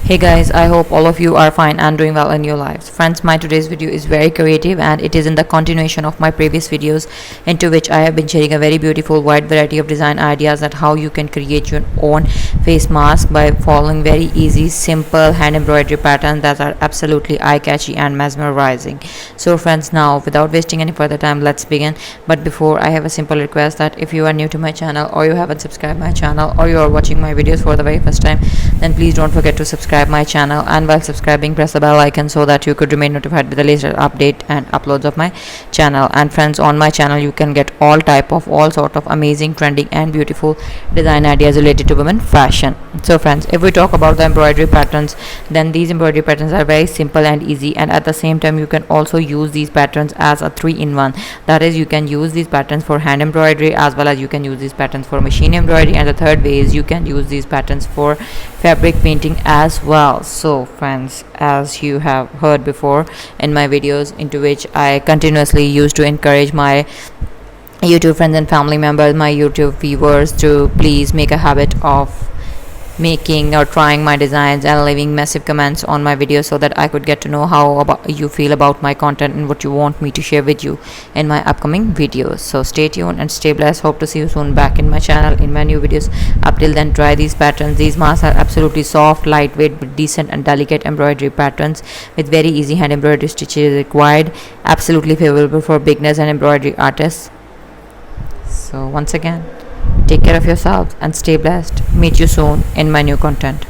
Hey guys, I hope all of you are fine and doing well in your lives. Friends, my today's video is very creative and it is in the continuation of my previous videos, into which I have been sharing a very beautiful wide variety of design ideas that how you can create your own face mask by following very easy, simple hand embroidery patterns that are absolutely eye-catchy and mesmerizing. So friends, now without wasting any further time, let's begin. But before, I have a simple request that if you are new to my channel or you haven't subscribed my channel or you are watching my videos for the very first time, then please don't forget to subscribe my channel, and while subscribing press the bell icon so that you could remain notified with the latest update and uploads of my channel. And friends, on my channel you can get all sort of amazing, trending and beautiful design ideas related to women fashion. So friends, if we talk about the embroidery patterns, then these embroidery patterns are very simple and easy, and at the same time you can also use these patterns as a 3-in-1. That is, you can use these patterns for hand embroidery as well as you can use these patterns for machine embroidery, and the third way is you can use these patterns for fabric painting as well. So friends, as you have heard before in my videos, into which I continuously used to encourage my YouTube friends and family members, my YouTube viewers, to please make a habit of making or trying my designs and leaving massive comments on my videos so that I could get to know how about you feel about my content and what you want me to share with you in my upcoming videos. So stay tuned and stay blessed. Hope to see you soon back in my channel in my new videos. Up till then, try these patterns. These masks are absolutely soft, lightweight, with decent and delicate embroidery patterns with very easy hand embroidery stitches required. Absolutely favorable for beginners and embroidery artists. So once again, take care of yourselves and stay blessed. Meet you soon in my new content.